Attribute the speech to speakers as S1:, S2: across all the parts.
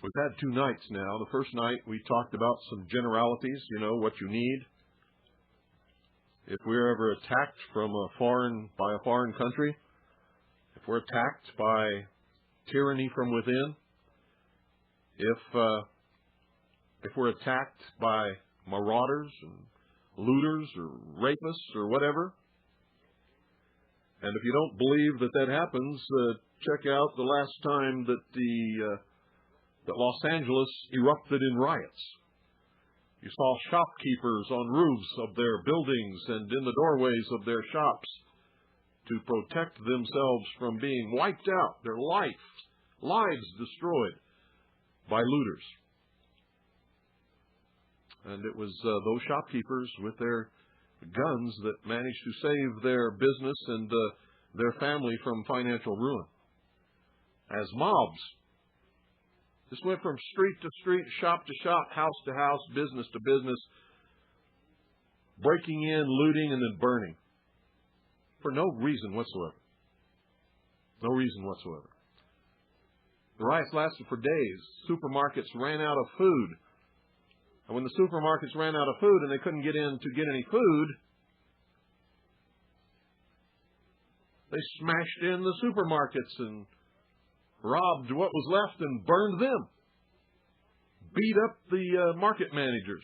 S1: We've had 2 nights now. The first night we talked about some generalities, what you need. If we're ever attacked by a foreign country, if we're attacked by tyranny from within, if we're attacked by marauders and looters or rapists or whatever, and if you don't believe that happens, check out the last time that Los Angeles erupted in riots. You saw shopkeepers on roofs of their buildings and in the doorways of their shops to protect themselves from being wiped out, their lives destroyed by looters. And it was those shopkeepers with their guns that managed to save their business and their family from financial ruin. As mobs, this went from street to street, shop to shop, house to house, business to business, breaking in, looting, and then burning for no reason whatsoever. No reason whatsoever. The riots lasted for days. Supermarkets ran out of food. And when the supermarkets ran out of food and they couldn't get in to get any food, they smashed in the supermarkets and robbed what was left and burned them. Beat up the market managers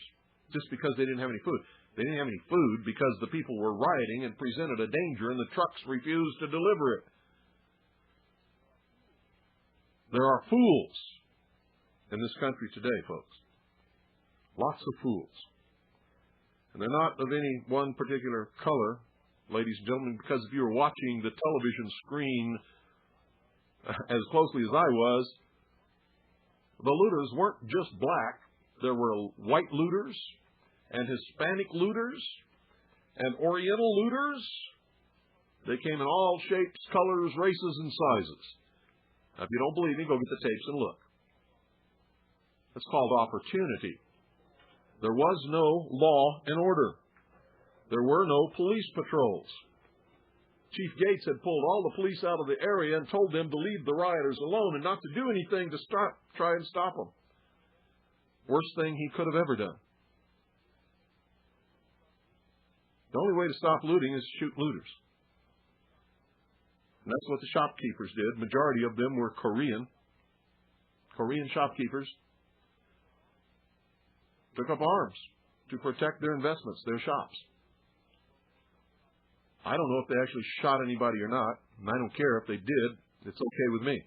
S1: just because they didn't have any food. They didn't have any food because the people were rioting and presented a danger and the trucks refused to deliver it. There are fools in this country today, folks. Lots of fools. And they're not of any one particular color, ladies and gentlemen, because if you were watching the television screen as closely as I was, the looters weren't just black. There were white looters and Hispanic looters and Oriental looters. They came in all shapes, colors, races, and sizes. Now, if you don't believe me, go get the tapes and look. It's called opportunity. There was no law and order. There were no police patrols. Chief Gates had pulled all the police out of the area and told them to leave the rioters alone and not to do anything to try and stop them. Worst thing he could have ever done. The only way to stop looting is to shoot looters. And that's what the shopkeepers did. Majority of them were Korean shopkeepers. Took up arms to protect their investments, their shops. I don't know if they actually shot anybody or not, and I don't care if they did. It's okay with me.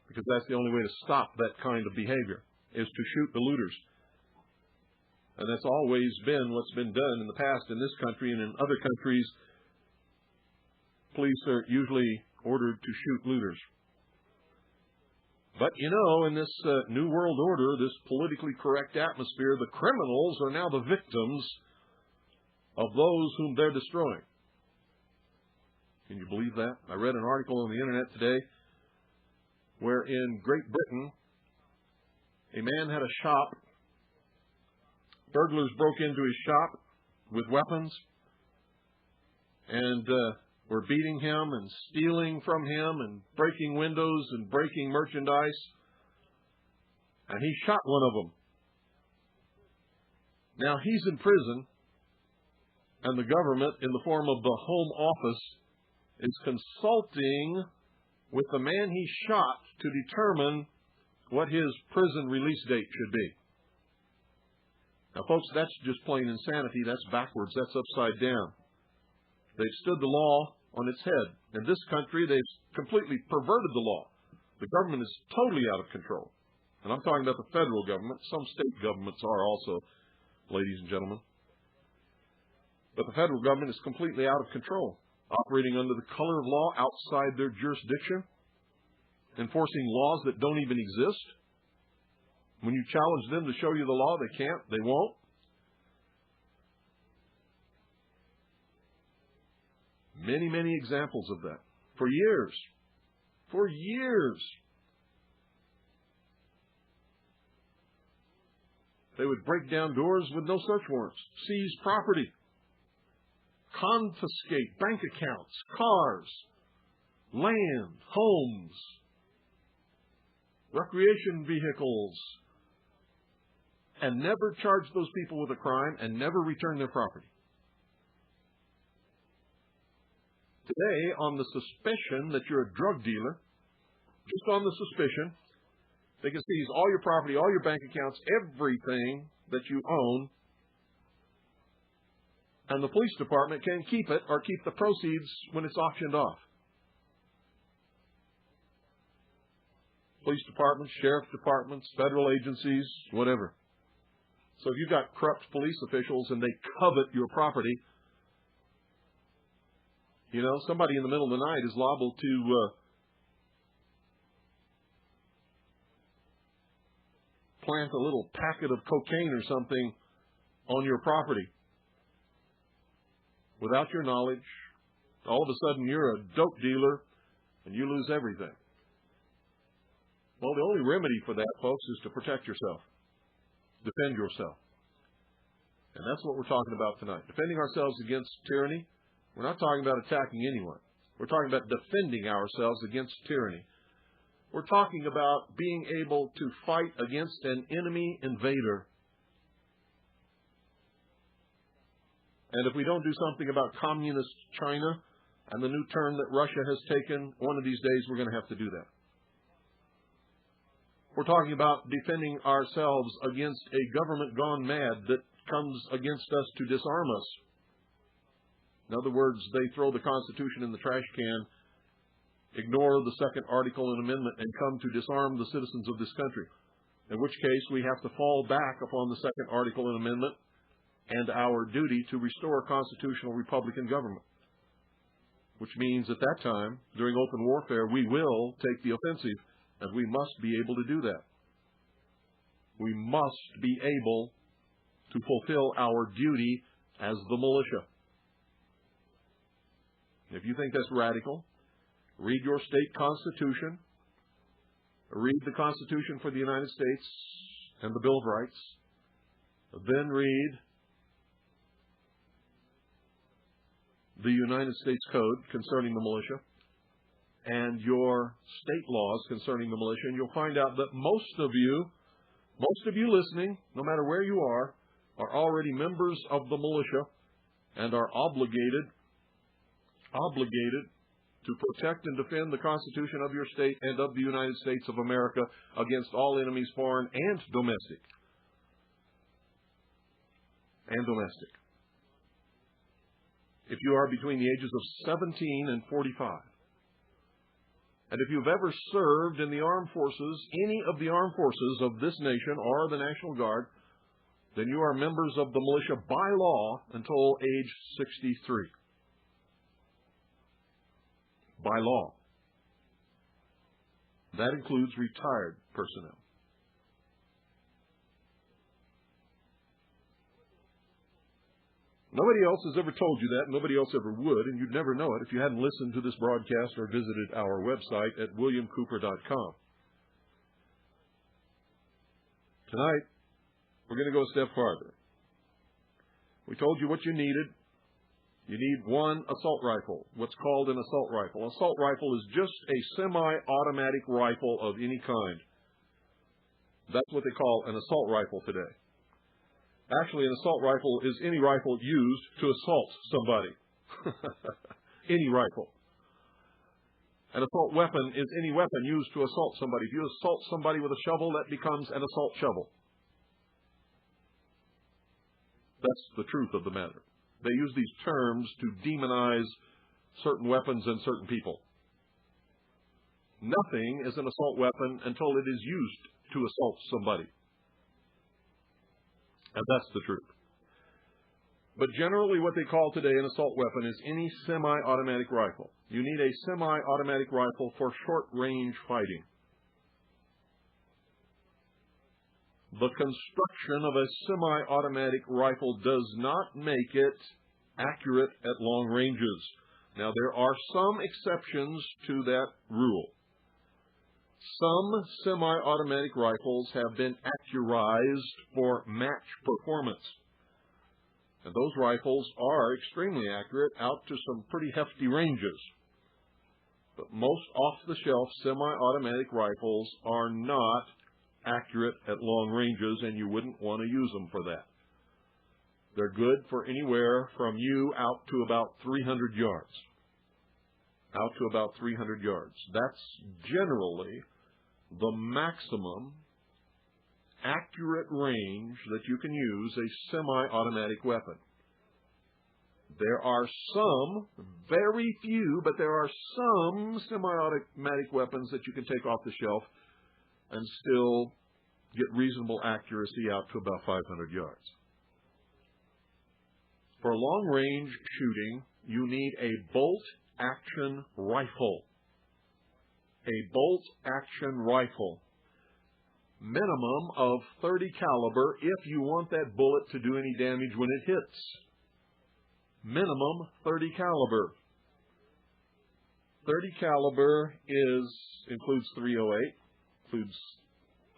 S1: Because that's the only way to stop that kind of behavior, is to shoot the looters. And that's always been what's been done in the past in this country and in other countries. Police are usually ordered to shoot looters. But, in this New World Order, this politically correct atmosphere, the criminals are now the victims of those whom they're destroying. Can you believe that? I read an article on the internet today where in Great Britain, a man had a shop. Burglars broke into his shop with weapons and were beating him and stealing from him and breaking windows and breaking merchandise. And he shot one of them. Now he's in prison, and the government, in the form of the Home Office, is consulting with the man he shot to determine what his prison release date should be. Now, folks, that's just plain insanity. That's backwards. That's upside down. They've stood the law on its head. In this country, they've completely perverted the law. The government is totally out of control. And I'm talking about the federal government. Some state governments are also, ladies and gentlemen. But the federal government is completely out of control, operating under the color of law outside their jurisdiction, enforcing laws that don't even exist. When you challenge them to show you the law, they can't, they won't. Many, many examples of that. For years. For years. They would break down doors with no search warrants, seize property, confiscate bank accounts, cars, land, homes. recreation vehicles, and never charge those people with a crime and never return their property. Today, on the suspicion that you're a drug dealer, just on the suspicion, they can seize all your property, all your bank accounts, everything that you own, and the police department can keep it or keep the proceeds when it's auctioned off. Police departments, sheriff departments, federal agencies, whatever. So if you've got corrupt police officials and they covet your property, somebody in the middle of the night is liable to plant a little packet of cocaine or something on your property without your knowledge. All of a sudden you're a dope dealer and you lose everything. Well, the only remedy for that, folks, is to protect yourself. Defend yourself. And that's what we're talking about tonight. Defending ourselves against tyranny. We're not talking about attacking anyone. We're talking about defending ourselves against tyranny. We're talking about being able to fight against an enemy invader. And if we don't do something about communist China and the new turn that Russia has taken, one of these days we're going to have to do that. We're talking about defending ourselves against a government gone mad that comes against us to disarm us. In other words, they throw the Constitution in the trash can, ignore the second article and amendment, and come to disarm the citizens of this country. In which case, we have to fall back upon the second article and amendment and our duty to restore constitutional Republican government. Which means at that time, during open warfare, we will take the offensive, and we must be able to do that. We must be able to fulfill our duty as the militia. If you think that's radical, read your state constitution, read the Constitution for the United States and the Bill of Rights, then read the United States Code concerning the militia and your state laws concerning the militia, and you'll find out that most of you listening, no matter where you are already members of the militia and are obligated to protect and defend the Constitution of your state and of the United States of America against all enemies, foreign and domestic. If you are between the ages of 17 and 45, and if you've ever served in the armed forces, any of the armed forces of this nation or the National Guard, then you are members of the militia by law until age 63. By law. That includes retired personnel. Nobody else has ever told you that. Nobody else ever would, and you'd never know it if you hadn't listened to this broadcast or visited our website at williamcooper.com. Tonight, we're going to go a step farther. We told you what you needed. You need one assault rifle, what's called an assault rifle. An assault rifle is just a semi-automatic rifle of any kind. That's what they call an assault rifle today. Actually, an assault rifle is any rifle used to assault somebody. Any rifle. An assault weapon is any weapon used to assault somebody. If you assault somebody with a shovel, that becomes an assault shovel. That's the truth of the matter. They use these terms to demonize certain weapons and certain people. Nothing is an assault weapon until it is used to assault somebody. And that's the truth. But generally what they call today an assault weapon is any semi-automatic rifle. You need a semi-automatic rifle for short-range fighting. The construction of a semi-automatic rifle does not make it accurate at long ranges. Now, there are some exceptions to that rule. Some semi-automatic rifles have been accurized for match performance. And those rifles are extremely accurate out to some pretty hefty ranges. But most off-the-shelf semi-automatic rifles are not accurate at long ranges, and you wouldn't want to use them for that. They're good for anywhere from you out to about 300 yards. Out to about 300 yards. That's generally the maximum accurate range that you can use a semi-automatic weapon. There are some, very few, but there are some semi-automatic weapons that you can take off the shelf and still get reasonable accuracy out to about 500 yards. For long-range shooting, you need a bolt-action rifle. A bolt-action rifle. Minimum of .30 caliber if you want that bullet to do any damage when it hits. Minimum .30 caliber. .30 caliber includes .308, includes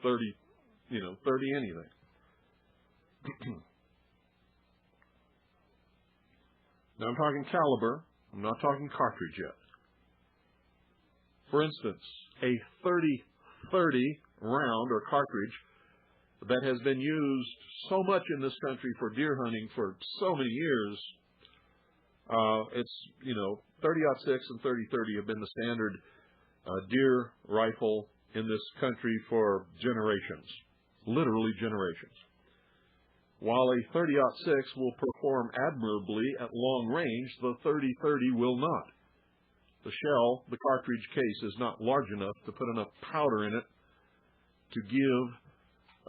S1: 30, 30 anything. Now I'm talking caliber. I'm not talking cartridge yet. For instance, a .30 round or cartridge that has been used so much in this country for deer hunting for so many years. It's 30-06 and 30-30 have been the standard deer rifle in this country for generations, literally generations. While a 30-06 will perform admirably at long range, the 30-30 will not. The shell, the cartridge case, is not large enough to put enough powder in it to give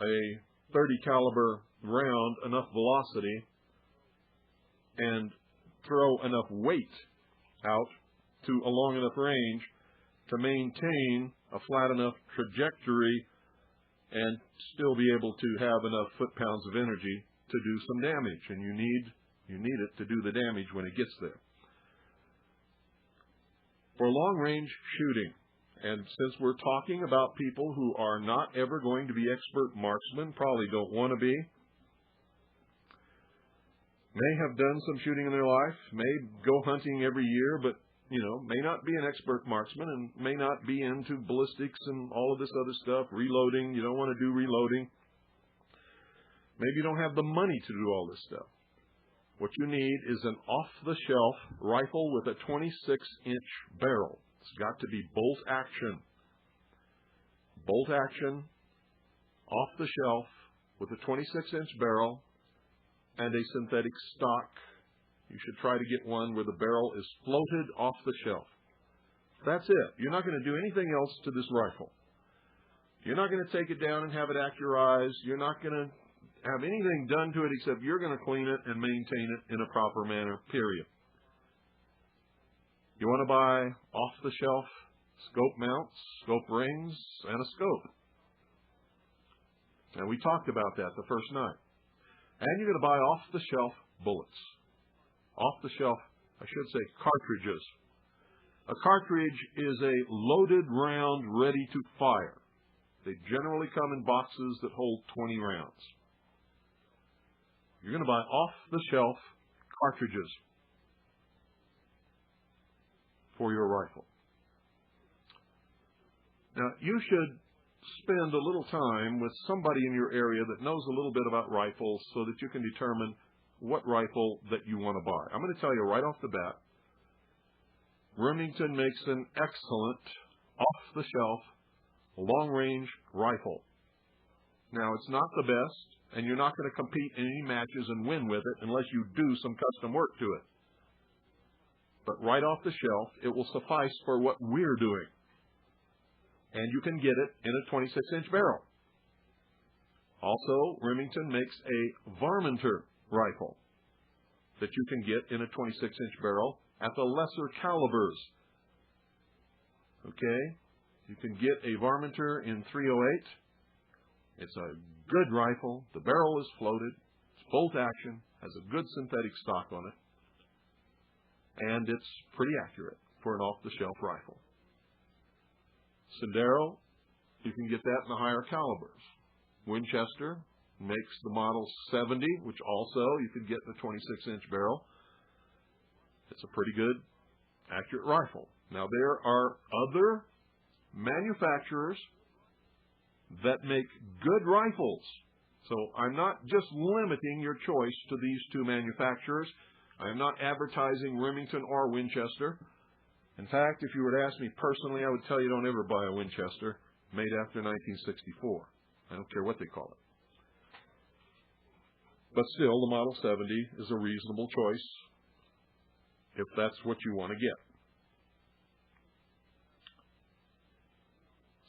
S1: a .30 caliber round enough velocity and throw enough weight out to a long enough range to maintain a flat enough trajectory and still be able to have enough foot-pounds of energy to do some damage. And you need it to do the damage when it gets there. For long-range shooting, and since we're talking about people who are not ever going to be expert marksmen, probably don't want to be, may have done some shooting in their life, may go hunting every year, but, may not be an expert marksman and may not be into ballistics and all of this other stuff, reloading. You don't want to do reloading. Maybe you don't have the money to do all this stuff. What you need is an off-the-shelf rifle with a 26-inch barrel. It's got to be bolt action. Bolt action, off the shelf, with a 26-inch barrel and a synthetic stock. You should try to get one where the barrel is floated off the shelf. That's it. You're not going to do anything else to this rifle. You're not going to take it down and have it accurized. You're not going to have anything done to it except you're going to clean it and maintain it in a proper manner, period. You want to buy off-the-shelf scope mounts, scope rings, and a scope. And we talked about that the first night. And you're going to buy off-the-shelf bullets. Off-the-shelf, I should say, cartridges. A cartridge is a loaded round ready to fire. They generally come in boxes that hold 20 rounds. You're going to buy off-the-shelf cartridges for your rifle. Now, you should spend a little time with somebody in your area that knows a little bit about rifles so that you can determine what rifle that you want to buy. I'm going to tell you right off the bat, Remington makes an excellent off-the-shelf long-range rifle. Now, it's not the best, and you're not going to compete in any matches and win with it unless you do some custom work to it. But right off the shelf, it will suffice for what we're doing. And you can get it in a 26-inch barrel. Also, Remington makes a varminter rifle that you can get in a 26-inch barrel at the lesser calibers. Okay? You can get a varminter in .308. It's a good rifle. The barrel is floated. It's bolt action. Has a good synthetic stock on it. And it's pretty accurate for an off-the-shelf rifle. Sendero, you can get that in the higher calibers. Winchester makes the model 70, which also you can get in a 26-inch barrel. It's a pretty good, accurate rifle. Now, there are other manufacturers that make good rifles. So I'm not just limiting your choice to these two manufacturers. I am not advertising Remington or Winchester. In fact, if you were to ask me personally, I would tell you don't ever buy a Winchester made after 1964. I don't care what they call it. But still, the Model 70 is a reasonable choice if that's what you want to get.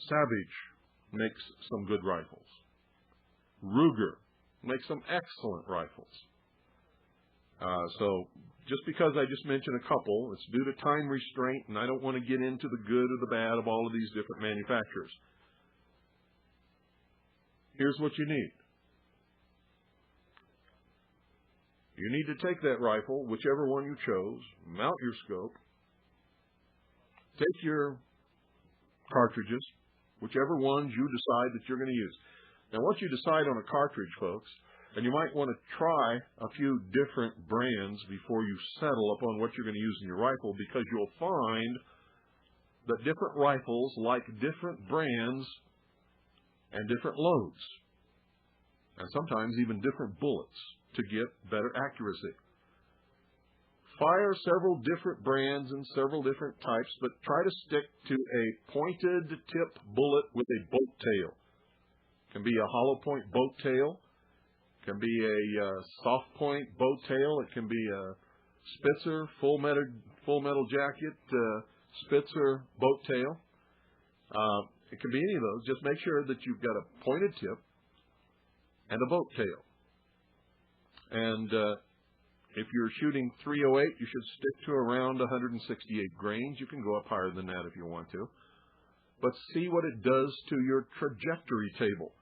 S1: Savage makes some good rifles. Ruger makes some excellent rifles. So just because I just mentioned a couple, it's due to time restraint, and I don't want to get into the good or the bad of all of these different manufacturers. Here's what you need. You need to take that rifle, whichever one you chose, mount your scope, take your cartridges, whichever ones you decide that you're going to use. Now, once you decide on a cartridge, folks, and you might want to try a few different brands before you settle upon what you're going to use in your rifle, because you'll find that different rifles like different brands and different loads, and sometimes even different bullets to get better accuracy. Fire several different brands and several different types, but try to stick to a pointed tip bullet with a boat tail. It can be a hollow point boat tail. It can be a soft point boat tail. It can be a Spitzer full metal jacket Spitzer boat tail. It can be any of those. Just make sure that you've got a pointed tip and a boat tail. And if you're shooting .308, you should stick to around 168 grains. You can go up higher than that if you want to. But see what it does to your trajectory table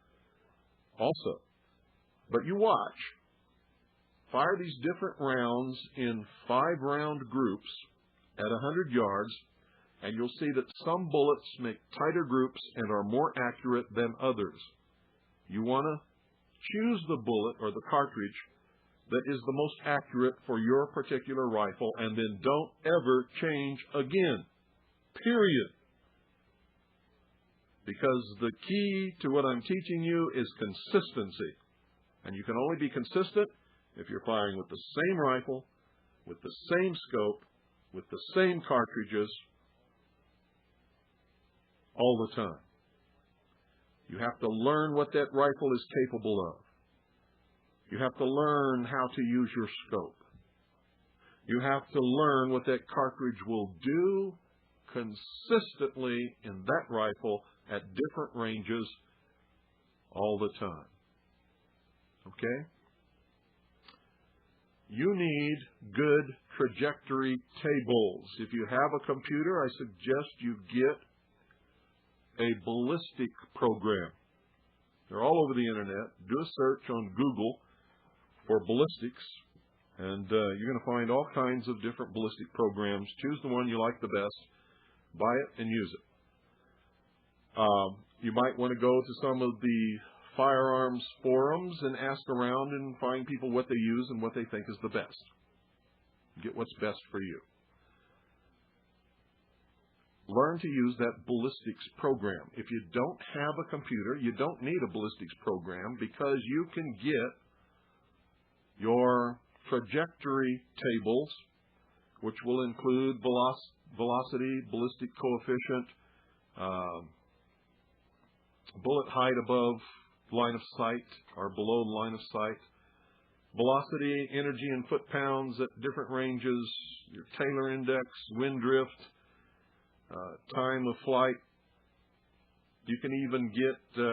S1: also. But you watch. Fire these different rounds in 5-round groups at 100 yards, and you'll see that some bullets make tighter groups and are more accurate than others. You want to choose the bullet or the cartridge that is the most accurate for your particular rifle, and then don't ever change again, period. Because the key to what I'm teaching you is consistency. And you can only be consistent if you're firing with the same rifle, with the same scope, with the same cartridges all the time. You have to learn what that rifle is capable of. You have to learn how to use your scope. You have to learn what that cartridge will do consistently in that rifle at different ranges all the time. Okay? You need good trajectory tables. If you have a computer, I suggest you get a ballistic program. They're all over the internet. Do a search on Google for ballistics, and you're going to find all kinds of different ballistic programs. Choose the one you like the best, buy it, and use it. You might want to go to some of the firearms forums and ask around and find people what they use and what they think is the best. Get what's best for you. Learn to use that ballistics program. If you don't have a computer, you don't need a ballistics program, because you can get your trajectory tables, which will include velocity, ballistic coefficient, bullet height above line of sight or below line of sight, velocity, energy in foot-pounds at different ranges, your Taylor index, wind drift, time of flight. You can even get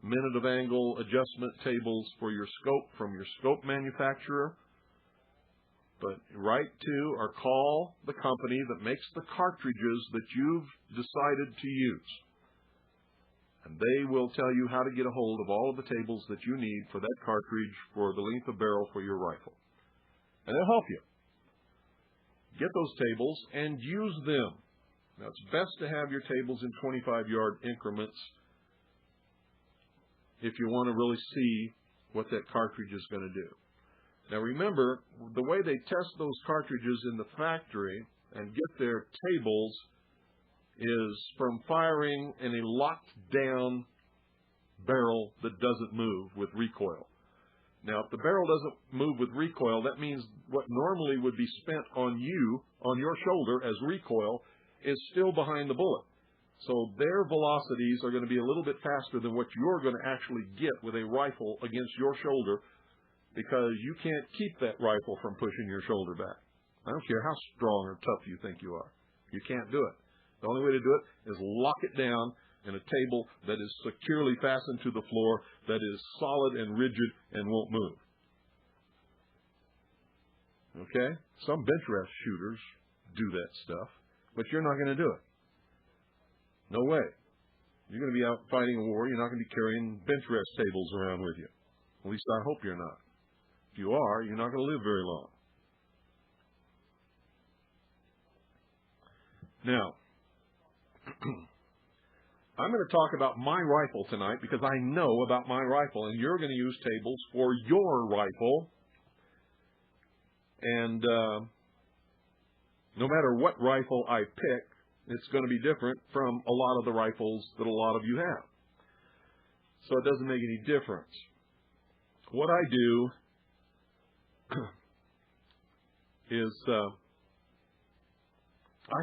S1: minute of angle adjustment tables for your scope from your scope manufacturer. But write to or call the company that makes the cartridges that you've decided to use, and they will tell you how to get a hold of all of the tables that you need for that cartridge for the length of barrel for your rifle. And they'll help you. Get those tables and use them. Now, it's best to have your tables in 25-yard increments if you want to really see what that cartridge is going to do. Now, remember, the way they test those cartridges in the factory and get their tables is from firing in a locked-down barrel that doesn't move with recoil. Now, if the barrel doesn't move with recoil, that means what normally would be spent on you, on your shoulder as recoil, is still behind the bullet. So their velocities are going to be a little bit faster than what you're going to actually get with a rifle against your shoulder, because you can't keep that rifle from pushing your shoulder back. I don't care how strong or tough you think you are. You can't do it. The only way to do it is lock it down in a table that is securely fastened to the floor, that is solid and rigid and won't move. Okay? Some bench rest shooters do that stuff, but you're not going to do it. No way. You're going to be out fighting a war. You're not going to be carrying bench rest tables around with you. At least I hope you're not. If you are, you're not going to live very long. Now, I'm going to talk about my rifle tonight because I know about my rifle, and you're going to use tables for your rifle. And no matter what rifle I pick, it's going to be different from a lot of the rifles that a lot of you have. So it doesn't make any difference. What I do is I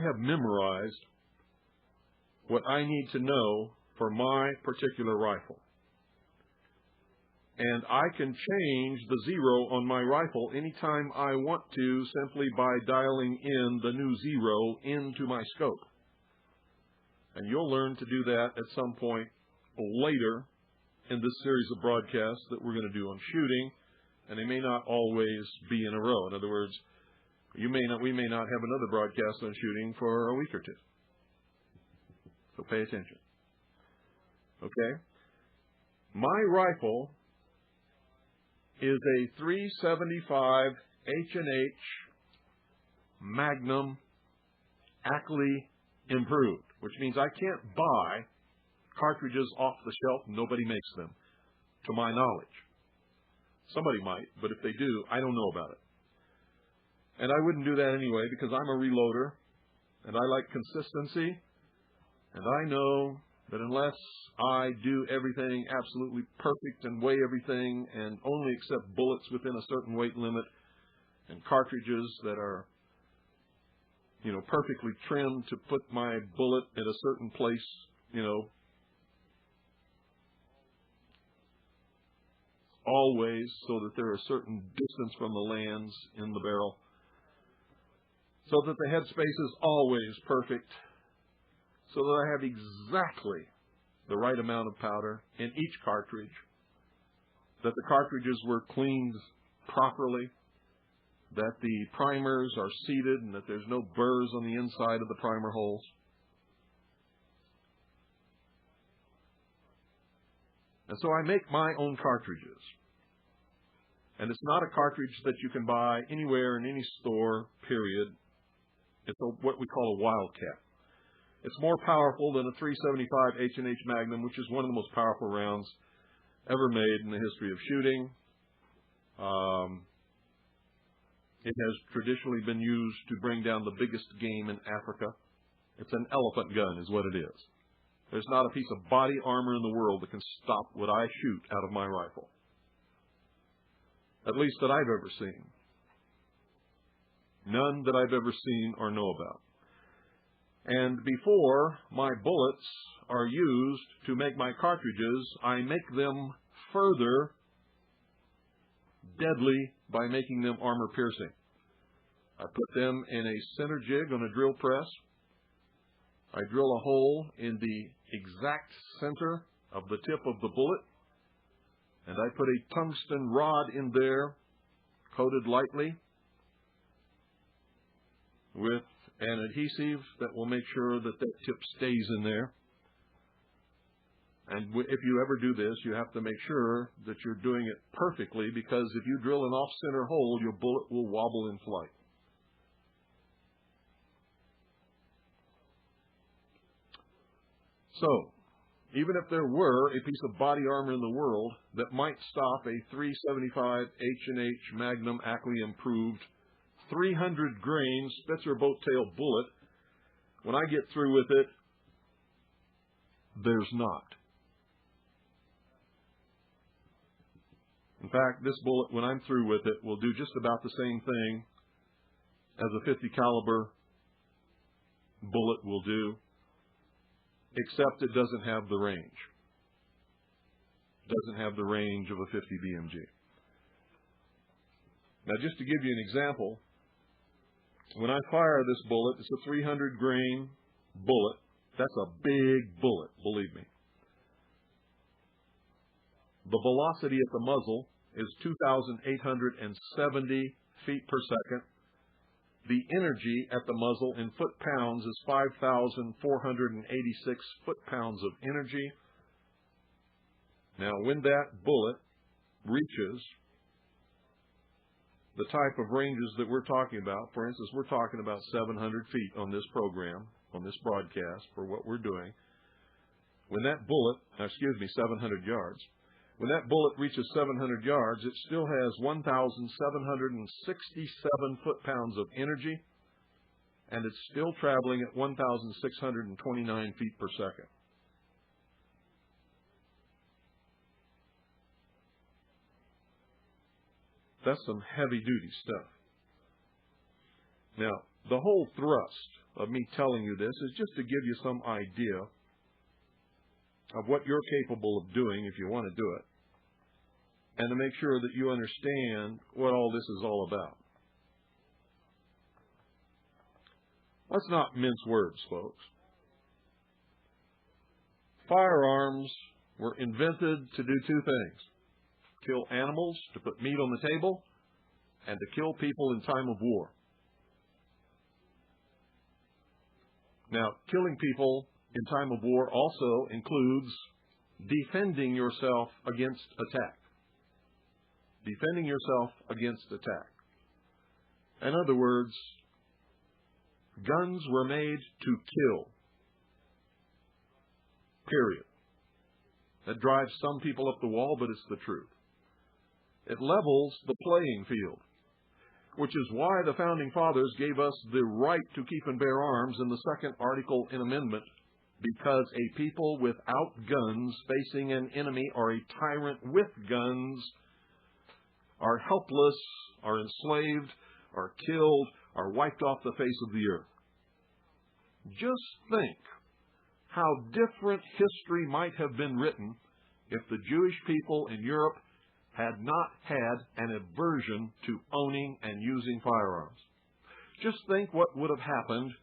S1: have memorized what I need to know for my particular rifle. And I can change the zero on my rifle anytime I want to, simply by dialing in the new zero into my scope. And you'll learn to do that at some point later in this series of broadcasts that we're going to do on shooting, and they may not always be in a row. In other words, we may not have another broadcast on shooting for a week or two. So pay attention. Okay? My rifle is a .375 H&H Magnum Ackley improved, which means I can't buy cartridges off the shelf. Nobody makes them, to my knowledge. Somebody might, but if they do, I don't know about it. And I wouldn't do that anyway, because I'm a reloader, and I like consistency. And I know that unless I do everything absolutely perfect and weigh everything and only accept bullets within a certain weight limit and cartridges that are, perfectly trimmed to put my bullet at a certain place, always, so that they're a certain distance from the lands in the barrel, so that the headspace is always perfect, so that I have exactly the right amount of powder in each cartridge, that the cartridges were cleaned properly, that the primers are seated and that there's no burrs on the inside of the primer holes. And so I make my own cartridges. And it's not a cartridge that you can buy anywhere in any store, period. It's what we call a Wildcat. It's more powerful than a .375 H&H Magnum, which is one of the most powerful rounds ever made in the history of shooting. It has traditionally been used to bring down the biggest game in Africa. It's an elephant gun is what it is. There's not a piece of body armor in the world that can stop what I shoot out of my rifle. At least that I've ever seen. None that I've ever seen or know about. And before my bullets are used to make my cartridges, I make them further deadly by making them armor piercing. I put them in a center jig on a drill press. I drill a hole in the exact center of the tip of the bullet, and I put a tungsten rod in there, coated lightly with an adhesive that will make sure that that tip stays in there. And if you ever do this, you have to make sure that you're doing it perfectly, because if you drill an off-center hole, your bullet will wobble in flight. So, even if there were a piece of body armor in the world that might stop a .375 H&H Magnum Ackley improved 300 grain Spitzer boat tail bullet, when I get through with it, there's not. In fact, this bullet, when I'm through with it, will do just about the same thing as a 50 caliber bullet will do, except it doesn't have the range. It doesn't have the range of a 50 BMG. Now, just to give you an example, when I fire this bullet, it's a 300 grain bullet. That's a big bullet, believe me. The velocity at the muzzle is 2,870 feet per second. The energy at the muzzle in foot-pounds is 5,486 foot-pounds of energy. Now, when that bullet reaches the type of ranges that we're talking about, for instance, we're talking about 700 feet on this program, on this broadcast for what we're doing. When that bullet, 700 yards, when that bullet reaches 700 yards, it still has 1,767 foot-pounds of energy, and it's still traveling at 1,629 feet per second. That's some heavy-duty stuff. Now, the whole thrust of me telling you this is just to give you some idea of what you're capable of doing if you want to do it, and to make sure that you understand what all this is all about. Let's not mince words, folks. Firearms were invented to do two things: kill animals, to put meat on the table, and to kill people in time of war. Now, killing people in time of war also includes defending yourself against attack. Defending yourself against attack. In other words, guns were made to kill. Period. That drives some people up the wall, but it's the truth. It levels the playing field, which is why the Founding Fathers gave us the right to keep and bear arms in the second article in amendment, because a people without guns facing an enemy or a tyrant with guns are helpless, are enslaved, are killed, are wiped off the face of the earth. Just think how different history might have been written if the Jewish people in Europe had not had an aversion to owning and using firearms. Just think what would have happened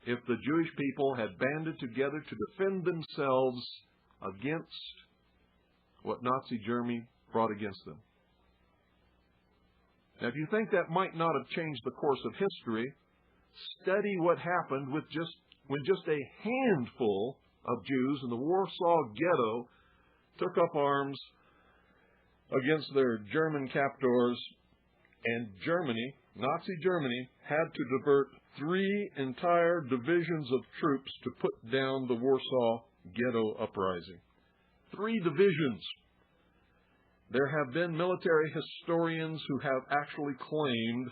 S1: if the Jewish people had banded together to defend themselves against what Nazi Germany brought against them. Now, if you think that might not have changed the course of history, study what happened when just a handful of Jews in the Warsaw Ghetto took up arms against their German captors, and Germany, Nazi Germany, had to divert 3 entire divisions of troops to put down the Warsaw Ghetto uprising. 3 divisions. There have been military historians who have actually claimed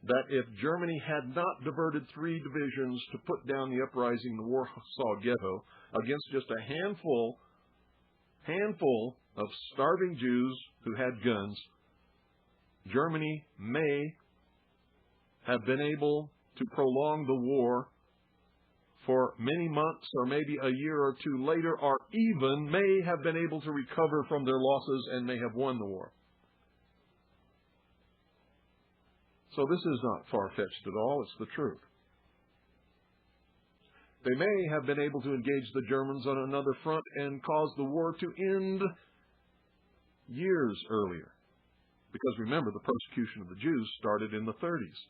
S1: that if Germany had not diverted 3 divisions to put down the uprising in the Warsaw Ghetto against just a handful of starving Jews who had guns, Germany may have been able to prolong the war for many months, or maybe a year or 2 later, or even may have been able to recover from their losses and may have won the war. So this is not far-fetched at all, it's the truth. They may have been able to engage the Germans on another front and cause the war to end years earlier. Because remember, the persecution of the Jews started in the 30s.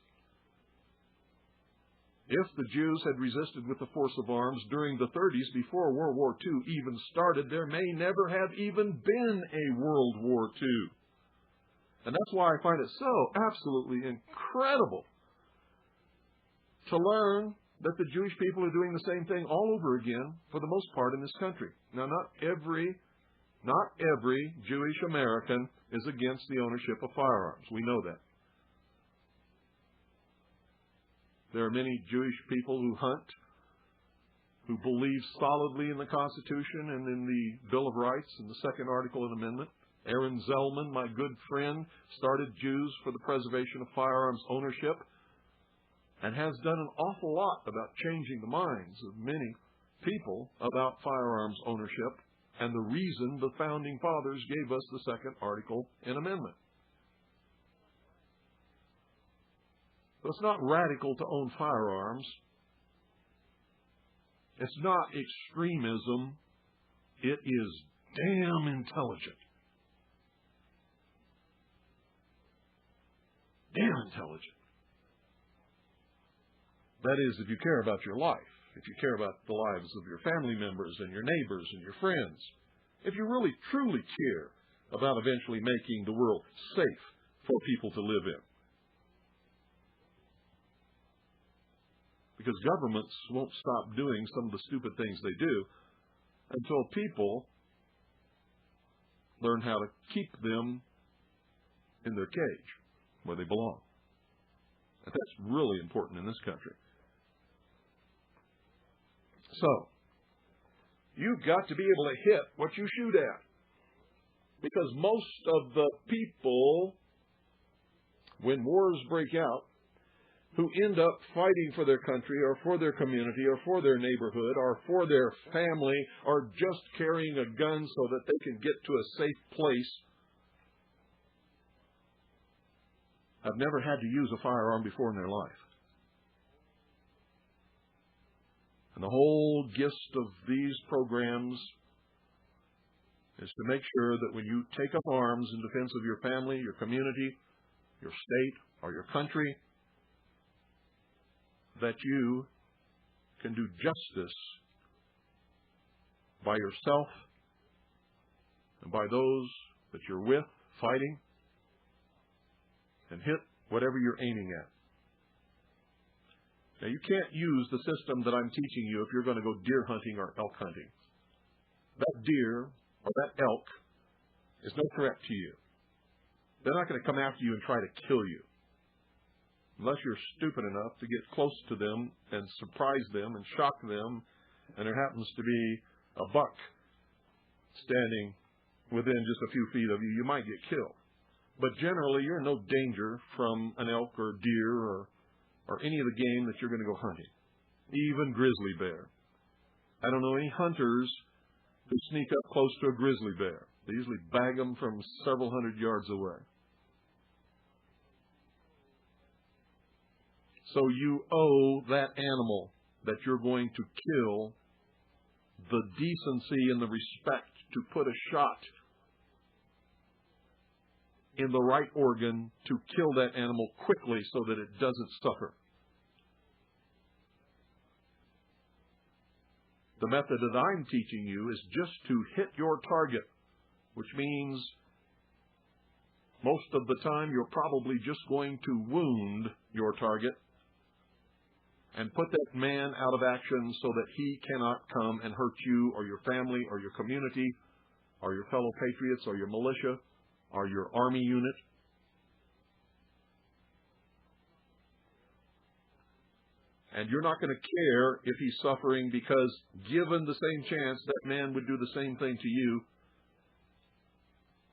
S1: If the Jews had resisted with the force of arms during the 30s, before World War II even started, there may never have even been a World War II. And that's why I find it so absolutely incredible to learn that the Jewish people are doing the same thing all over again, for the most part, in this country. Now, not every Jewish American is against the ownership of firearms. We know that. There are many Jewish people who hunt, who believe solidly in the Constitution and in the Bill of Rights and the Second Article and Amendment. Aaron Zellman, my good friend, started Jews for the Preservation of Firearms Ownership and has done an awful lot about changing the minds of many people about firearms ownership and the reason the Founding Fathers gave us the Second Article and Amendment. So it's not radical to own firearms. It's not extremism. It is damn intelligent. Damn intelligent. That is, if you care about your life, if you care about the lives of your family members and your neighbors and your friends, if you really, truly care about eventually making the world safe for people to live in. Because governments won't stop doing some of the stupid things they do until people learn how to keep them in their cage where they belong. And that's really important in this country. So, you've got to be able to hit what you shoot at. Because most of the people, when wars break out, who end up fighting for their country or for their community or for their neighborhood or for their family or just carrying a gun so that they can get to a safe place, have never had to use a firearm before in their life. And the whole gist of these programs is to make sure that when you take up arms in defense of your family, your community, your state, or your country, that you can do justice by yourself and by those that you're with, fighting, and hit whatever you're aiming at. Now, you can't use the system that I'm teaching you if you're going to go deer hunting or elk hunting. That deer or that elk is no threat to you. They're not going to come after you and try to kill you, unless you're stupid enough to get close to them and surprise them and shock them, and there happens to be a buck standing within just a few feet of you, you might get killed. But generally, you're in no danger from an elk or deer or any of the game that you're going to go hunting, even grizzly bear. I don't know any hunters who sneak up close to a grizzly bear. They usually bag them from several hundred yards away. So you owe that animal that you're going to kill the decency and the respect to put a shot in the right organ to kill that animal quickly so that it doesn't suffer. The method that I'm teaching you is just to hit your target, which means most of the time you're probably just going to wound your target and put that man out of action so that he cannot come and hurt you or your family or your community or your fellow patriots or your militia or your army unit. And you're not going to care if he's suffering, because given the same chance, that man would do the same thing to you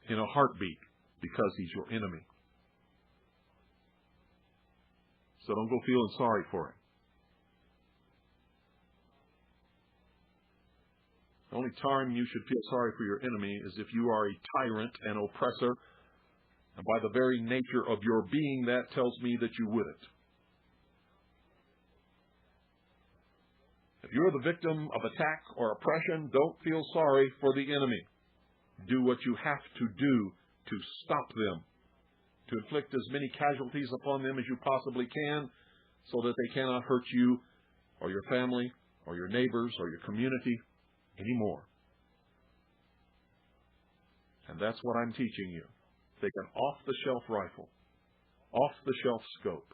S1: in a heartbeat, because he's your enemy. So don't go feeling sorry for him. The only time you should feel sorry for your enemy is if you are a tyrant and oppressor, and by the very nature of your being, that tells me that you wouldn't. If you're the victim of attack or oppression, don't feel sorry for the enemy. Do what you have to do to stop them, to inflict as many casualties upon them as you possibly can, so that they cannot hurt you or your family or your neighbors or your community anymore. And that's what I'm teaching you. Take an off-the-shelf rifle, off-the-shelf scope,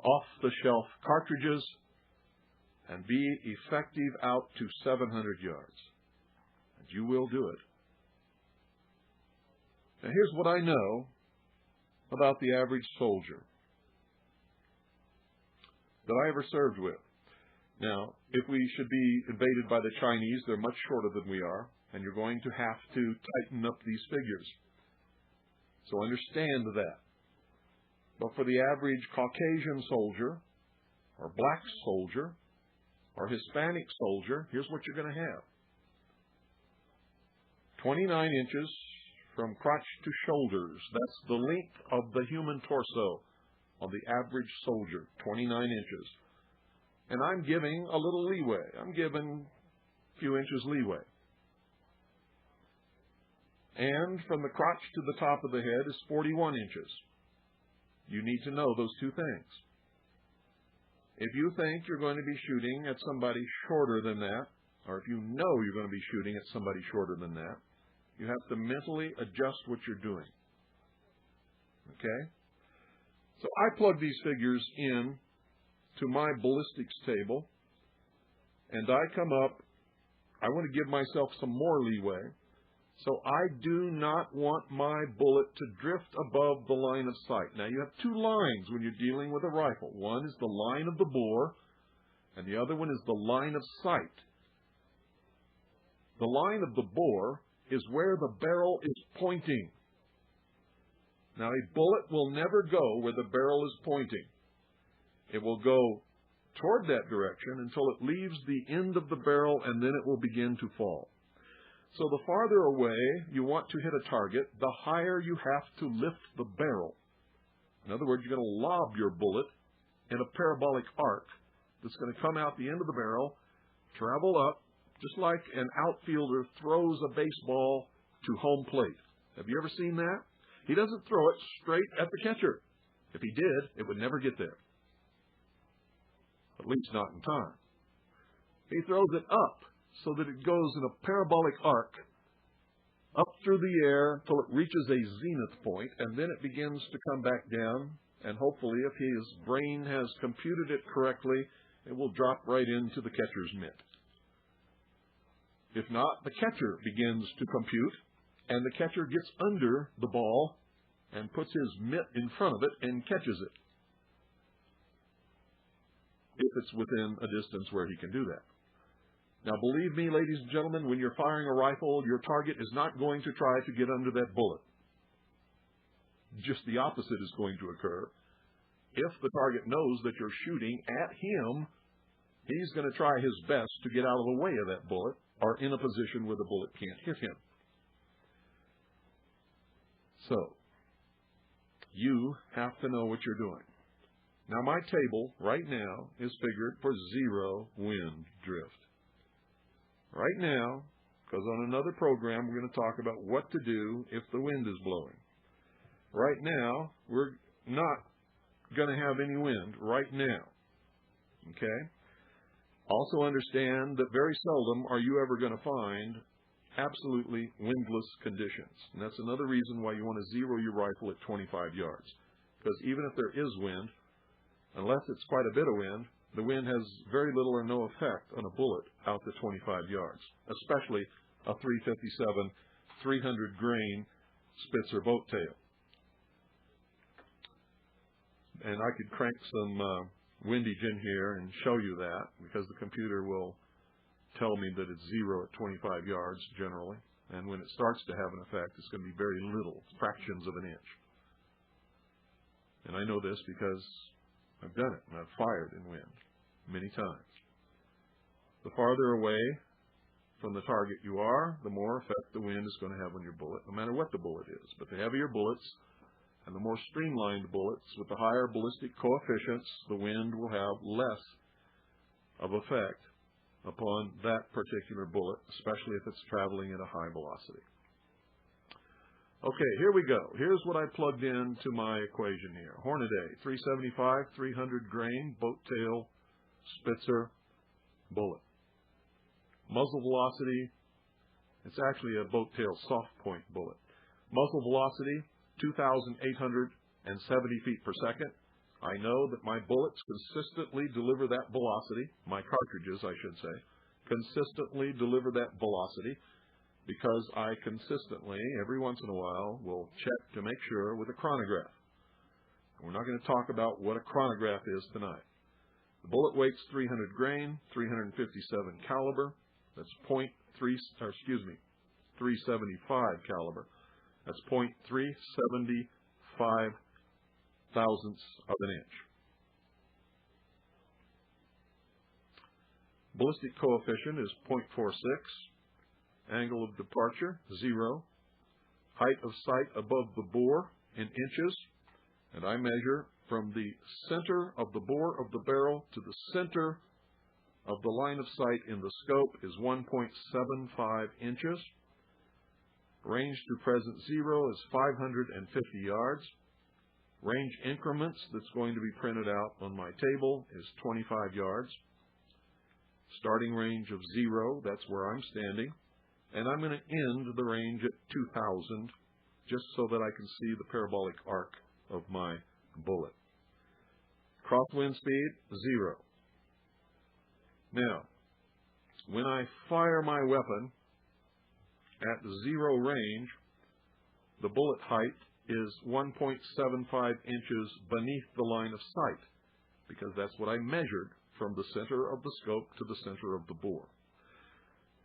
S1: off-the-shelf cartridges, and be effective out to 700 yards. And you will do it. Now, here's what I know about the average soldier. that I ever served with. Now, if we should be invaded by the Chinese, they're much shorter than we are, and you're going to have to tighten up these figures. So understand that. But for the average Caucasian soldier, or black soldier, or Hispanic soldier, here's what you're going to have. 29 inches from crotch to shoulders. That's the length of the human torso of the average soldier, 29 inches. And I'm giving a little leeway. I'm giving a few inches leeway. And from the crotch to the top of the head is 41 inches. You need to know those two things. If you think you're going to be shooting at somebody shorter than that, or if you know you're going to be shooting at somebody shorter than that, you have to mentally adjust what you're doing. Okay? So I plug these figures in to my ballistics table, and I come up. I want to give myself some more leeway. So I do not want my bullet to drift above the line of sight. Now, you have two lines when you're dealing with a rifle. One is the line of the bore, and the other one is the line of sight. The line of the bore is where the barrel is pointing. Now, a bullet will never go where the barrel is pointing. It will go toward that direction until it leaves the end of the barrel, and then it will begin to fall. So the farther away you want to hit a target, the higher you have to lift the barrel. In other words, you're going to lob your bullet in a parabolic arc that's going to come out the end of the barrel, travel up, just like an outfielder throws a baseball to home plate. Have you ever seen that? He doesn't throw it straight at the catcher. If he did, it would never get there. At least not in time. He throws it up so that it goes in a parabolic arc up through the air till it reaches a zenith point, and then it begins to come back down, and hopefully, if his brain has computed it correctly, it will drop right into the catcher's mitt. If not, the catcher begins to compute, and the catcher gets under the ball and puts his mitt in front of it and catches it, if it's within a distance where he can do that. Now, believe me, ladies and gentlemen, when you're firing a rifle, your target is not going to try to get under that bullet. Just the opposite is going to occur. If the target knows that you're shooting at him, he's going to try his best to get out of the way of that bullet, or in a position where the bullet can't hit him. So, you have to know what you're doing. Now, my table right now is figured for 0 wind drift. Right now, because on another program we're going to talk about what to do if the wind is blowing. Right now, we're not going to have any wind right now. Okay? Also understand that very seldom are you ever going to find absolutely windless conditions. And that's another reason why you want to zero your rifle at 25 yards. Because even if there is wind, unless it's quite a bit of wind, the wind has very little or no effect on a bullet out to 25 yards, especially a .357 300 grain Spitzer boat tail. And I could crank some windage in here and show you that, because the computer will tell me that it's 0 at 25 yards generally. And when it starts to have an effect, it's going to be very little, fractions of an inch. And I know this because I've done it, and I've fired in wind many times. The farther away from the target you are, the more effect the wind is going to have on your bullet, no matter what the bullet is. But the heavier bullets and the more streamlined bullets with the higher ballistic coefficients, the wind will have less of effect upon that particular bullet, especially if it's traveling at a high velocity. Okay, here we go. Here's what I plugged into my equation here. Hornady, 375, 300 grain, boat tail, Spitzer, bullet. Muzzle velocity, it's actually a boat tail soft point bullet. Muzzle velocity, 2,870 feet per second. I know that my bullets consistently deliver that velocity, my cartridges, I should say, consistently deliver that velocity, because I consistently, every once in a while, will check to make sure with a chronograph. We're not going to talk about what a chronograph is tonight. The bullet weight's 300 grain, 357 caliber. That's 375 caliber. That's 0.375 thousandths of an inch. Ballistic coefficient is 0.46. Angle of departure, 0. Height of sight above the bore in inches. And I measure from the center of the bore of the barrel to the center of the line of sight in the scope is 1.75 inches. Range to present 0 is 550 yards. Range increments that's going to be printed out on my table is 25 yards. Starting range of 0, that's where I'm standing. And I'm going to end the range at 2,000, just so that I can see the parabolic arc of my bullet. Crosswind speed, 0. Now, when I fire my weapon at 0 range, the bullet height is 1.75 inches beneath the line of sight, because that's what I measured from the center of the scope to the center of the bore.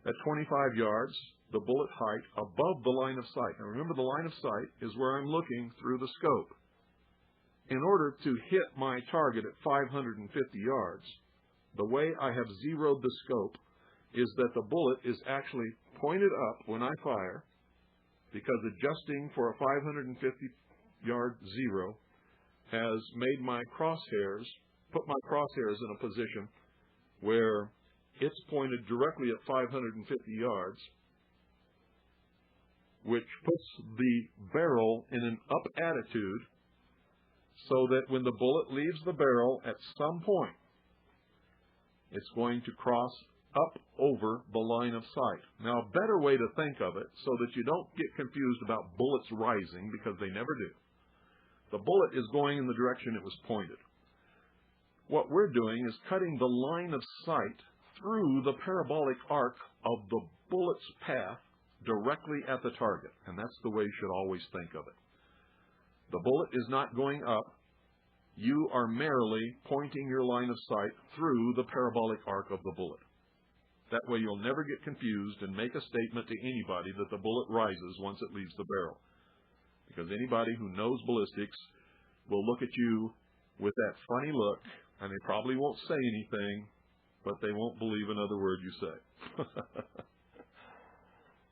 S1: At 25 yards, the bullet height above the line of sight. Now remember, the line of sight is where I'm looking through the scope. In order to hit my target at 550 yards, the way I have zeroed the scope is that the bullet is actually pointed up when I fire, because adjusting for a 550-yard zero has made my crosshairs, put my crosshairs in a position where it's pointed directly at 550 yards, which puts the barrel in an up attitude so that when the bullet leaves the barrel at some point, it's going to cross up over the line of sight. Now, a better way to think of it, so that you don't get confused about bullets rising, because they never do. The bullet is going in the direction it was pointed. What we're doing is cutting the line of sight through the parabolic arc of the bullet's path directly at the target, and that's the way you should always think of it. The bullet is not going up. You are merely pointing your line of sight through the parabolic arc of the bullet. That way you'll never get confused and make a statement to anybody that the bullet rises once it leaves the barrel. Because anybody who knows ballistics will look at you with that funny look, and they probably won't say anything, but they won't believe another word you say.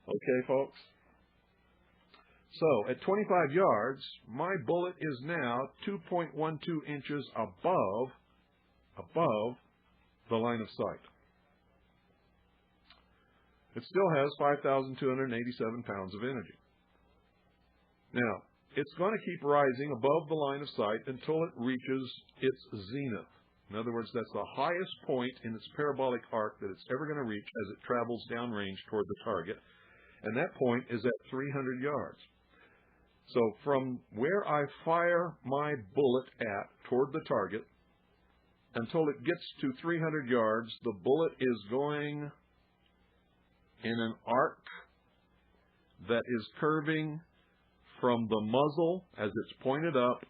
S1: Okay, folks? So, at 25 yards, my bullet is now 2.12 inches above the line of sight. It still has 5,287 pounds of energy. Now, it's going to keep rising above the line of sight until it reaches its zenith. In other words, that's the highest point in its parabolic arc that it's ever going to reach as it travels downrange toward the target. And that point is at 300 yards. So from where I fire my bullet at toward the target until it gets to 300 yards, the bullet is going in an arc that is curving from the muzzle as it's pointed up.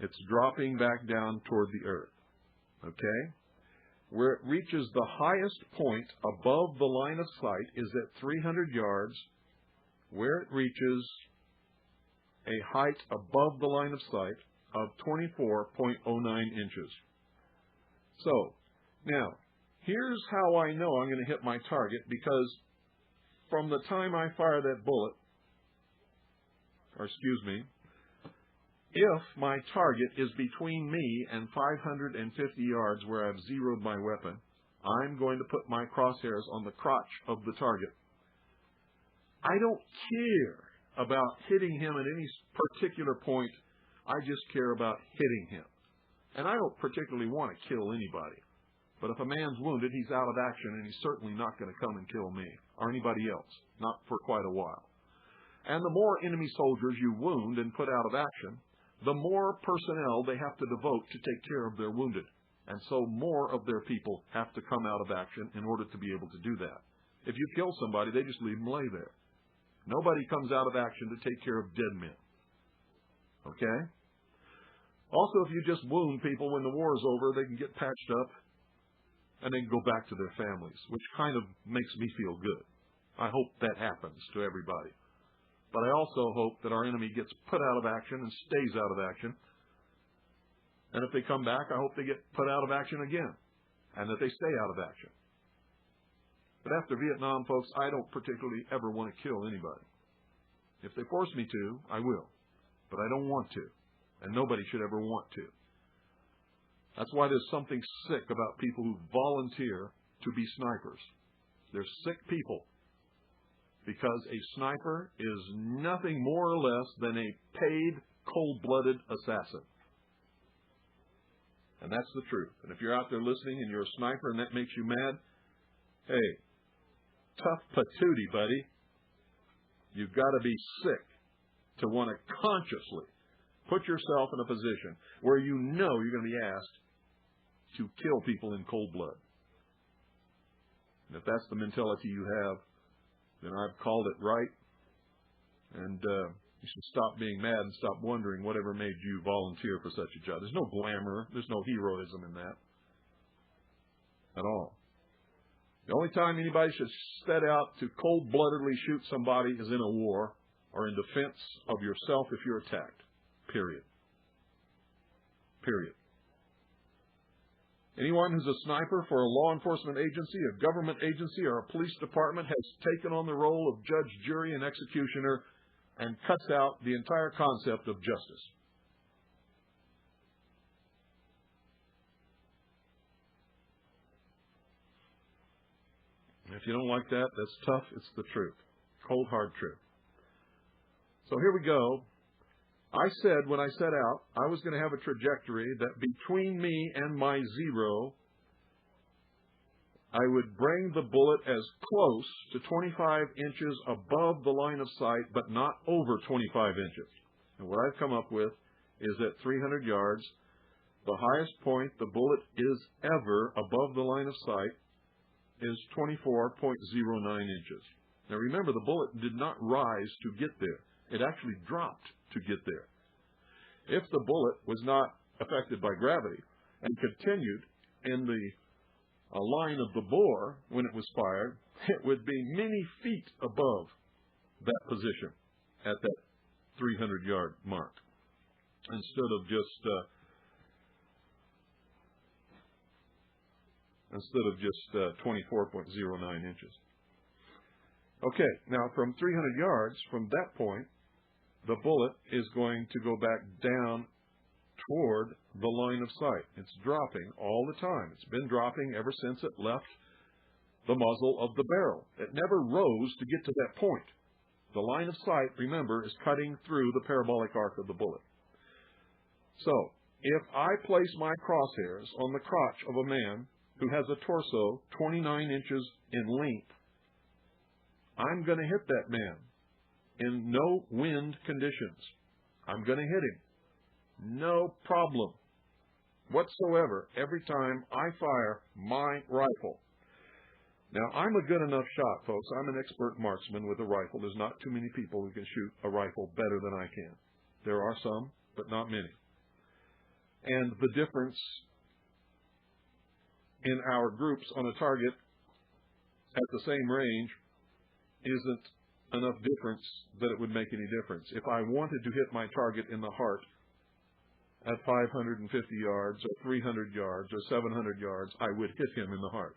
S1: It's dropping back down toward the earth. Okay? Where it reaches the highest point above the line of sight is at 300 yards, where it reaches a height above the line of sight of 24.09 inches. So, now, here's how I know I'm going to hit my target, because from the time I fire that bullet, if my target is between me and 550 yards where I've zeroed my weapon, I'm going to put my crosshairs on the crotch of the target. I don't care about hitting him at any particular point. I just care about hitting him. And I don't particularly want to kill anybody. But if a man's wounded, he's out of action, and he's certainly not going to come and kill me or anybody else, not for quite a while. And the more enemy soldiers you wound and put out of action, the more personnel they have to devote to take care of their wounded. And so more of their people have to come out of action in order to be able to do that. If you kill somebody, they just leave them lay there. Nobody comes out of action to take care of dead men. Okay? Also, if you just wound people when the war is over, they can get patched up and then go back to their families, which kind of makes me feel good. I hope that happens to everybody. But I also hope that our enemy gets put out of action and stays out of action. And if they come back, I hope they get put out of action again and that they stay out of action. But after Vietnam, folks, I don't particularly ever want to kill anybody. If they force me to, I will. But I don't want to. And nobody should ever want to. That's why there's something sick about people who volunteer to be snipers. They're sick people. Because a sniper is nothing more or less than a paid, cold-blooded assassin. And that's the truth. And if you're out there listening and you're a sniper and that makes you mad, hey, tough patootie, buddy. You've got to be sick to want to consciously put yourself in a position where you know you're going to be asked to kill people in cold blood. And if that's the mentality you have, then I've called it right. And you should stop being mad and stop wondering whatever made you volunteer for such a job. There's no glamour. There's no heroism in that at all. The only time anybody should set out to cold-bloodedly shoot somebody is in a war or in defense of yourself if you're attacked. Period. Period. Anyone who's a sniper for a law enforcement agency, a government agency, or a police department has taken on the role of judge, jury, and executioner and cuts out the entire concept of justice. If you don't like that, that's tough. It's the truth. Cold, hard truth. So here we go. I said when I set out, I was going to have a trajectory that between me and my zero, I would bring the bullet as close to 25 inches above the line of sight, but not over 25 inches. And what I've come up with is at 300 yards, the highest point the bullet is ever above the line of sight is 24.09 inches. Now remember, the bullet did not rise to get there. It actually dropped to get there. If the bullet was not affected by gravity and continued in the line of the bore when it was fired, it would be many feet above that position at that 300-yard mark instead of just 24.09 inches. Okay, now from 300 yards, from that point, the bullet is going to go back down toward the line of sight. It's dropping all the time. It's been dropping ever since it left the muzzle of the barrel. It never rose to get to that point. The line of sight, remember, is cutting through the parabolic arc of the bullet. So, if I place my crosshairs on the crotch of a man who has a torso 29 inches in length, I'm going to hit that man in no wind conditions. I'm going to hit him. No problem whatsoever every time I fire my rifle. Now, I'm a good enough shot, folks. I'm an expert marksman with a rifle. There's not too many people who can shoot a rifle better than I can. There are some, but not many. And the difference in our groups on a target at the same range isn't enough difference that it would make any difference. If I wanted to hit my target in the heart at 550 yards or 300 yards or 700 yards, I would hit him in the heart.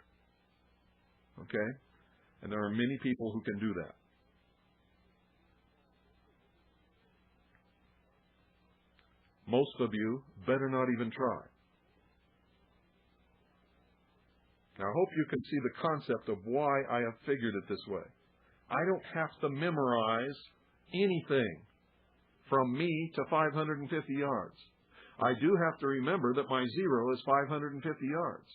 S1: Okay? And there are many people who can do that. Most of you better not even try. Now, I hope you can see the concept of why I have figured it this way. I don't have to memorize anything from me to 550 yards. I do have to remember that my zero is 550 yards.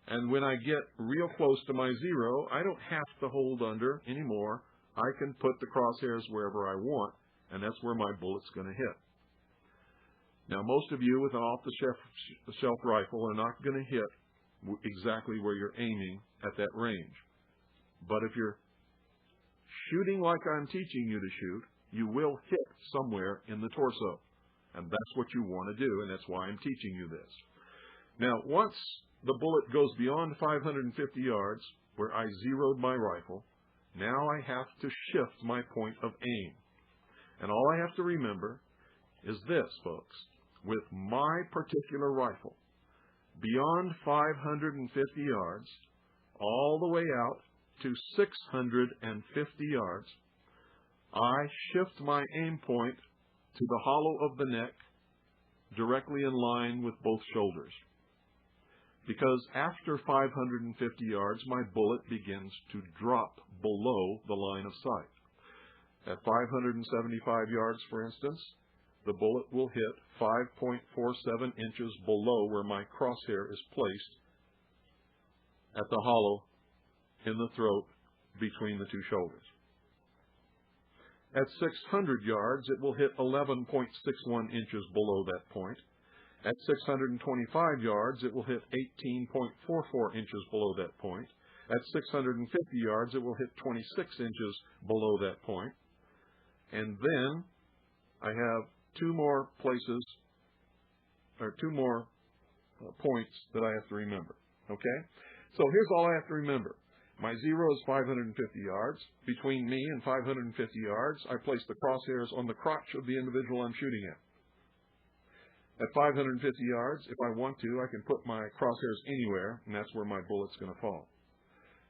S1: And when I get real close to my zero, I don't have to hold under anymore. I can put the crosshairs wherever I want, and that's where my bullet's going to hit. Now, most of you with an off-the-shelf rifle are not going to hit exactly where you're aiming at that range. But if you're shooting like I'm teaching you to shoot, you will hit somewhere in the torso. And that's what you want to do, and that's why I'm teaching you this. Now, once the bullet goes beyond 550 yards, where I zeroed my rifle, now I have to shift my point of aim. And all I have to remember is this, folks. With my particular rifle, beyond 550 yards, all the way out to 650 yards, I shift my aim point to the hollow of the neck, directly in line with both shoulders. Because after 550 yards, my bullet begins to drop below the line of sight. At 575 yards, for instance, the bullet will hit 5.47 inches below where my crosshair is placed at the hollow in the throat between the two shoulders. At 600 yards, it will hit 11.61 inches below that point. At 625 yards, it will hit 18.44 inches below that point. At 650 yards, it will hit 26 inches below that point. And then I have two more places, or two more points that I have to remember. Okay? So here's all I have to remember. My zero is 550 yards. Between me and 550 yards, I place the crosshairs on the crotch of the individual I'm shooting at. At 550 yards, if I want to, I can put my crosshairs anywhere, and that's where my bullet's going to fall.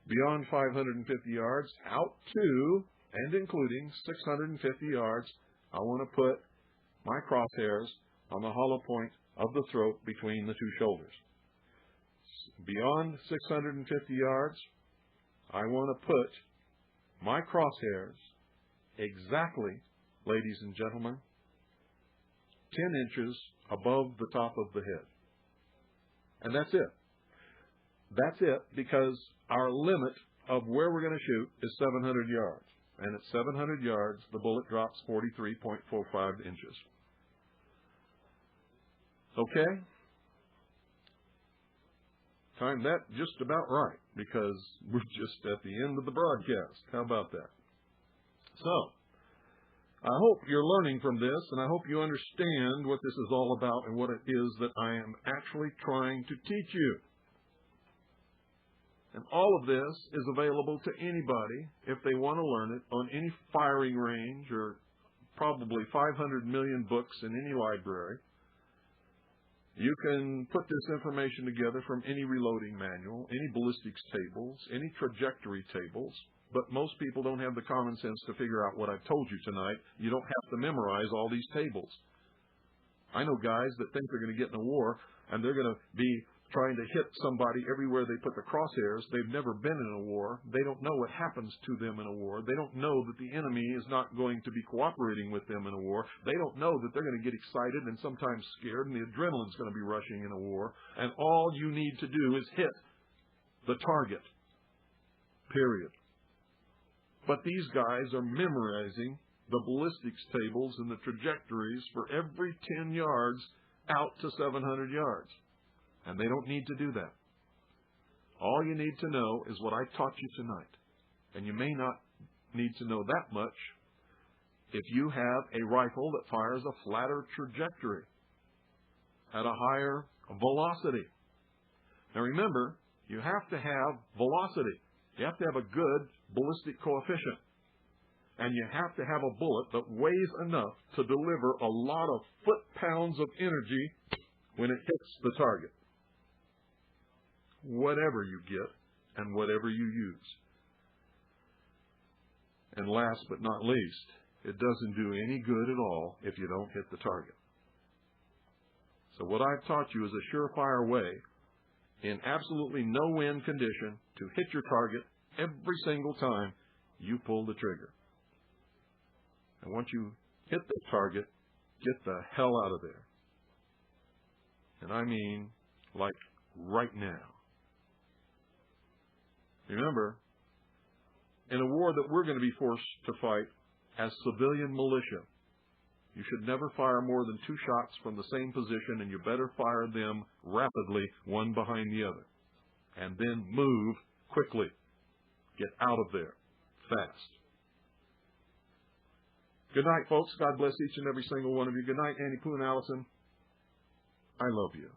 S1: Beyond 550 yards, out to and including 650 yards, I want to put my crosshairs on the hollow point of the throat between the two shoulders. Beyond 650 yards, I want to put my crosshairs exactly, ladies and gentlemen, 10 inches above the top of the head. And that's it. That's it, because our limit of where we're going to shoot is 700 yards. And at 700 yards, the bullet drops 43.45 inches. Okay? Timed that just about right, because we're just at the end of the broadcast. How about that? So, I hope you're learning from this, and I hope you understand what this is all about and what it is that I am actually trying to teach you. And all of this is available to anybody, if they want to learn it, on any firing range, or probably 500 million books in any library. You can put this information together from any reloading manual, any ballistics tables, any trajectory tables, but most people don't have the common sense to figure out what I've told you tonight. You don't have to memorize all these tables. I know guys that think they're going to get in a war, and they're going to be trying to hit somebody everywhere they put the crosshairs. They've never been in a war. They don't know what happens to them in a war. They don't know that the enemy is not going to be cooperating with them in a war. They don't know that they're going to get excited and sometimes scared, and the adrenaline's going to be rushing in a war. And all you need to do is hit the target. Period. But these guys are memorizing the ballistics tables and the trajectories for every 10 yards out to 700 yards. And they don't need to do that. All you need to know is what I taught you tonight. And you may not need to know that much if you have a rifle that fires a flatter trajectory at a higher velocity. Now remember, you have to have velocity. You have to have a good ballistic coefficient. And you have to have a bullet that weighs enough to deliver a lot of foot-pounds of energy when it hits the target. Whatever you get and whatever you use. And last but not least, it doesn't do any good at all if you don't hit the target. So what I've taught you is a surefire way in absolutely no win condition to hit your target every single time you pull the trigger. And once you hit the target, get the hell out of there. And I mean, like right now. Remember, in a war that we're going to be forced to fight as civilian militia, you should never fire more than 2 shots from the same position, and you better fire them rapidly, one behind the other. And then move quickly. Get out of there fast. Good night, folks. God bless each and every single one of you. Good night, Annie Pooh and Allison. I love you.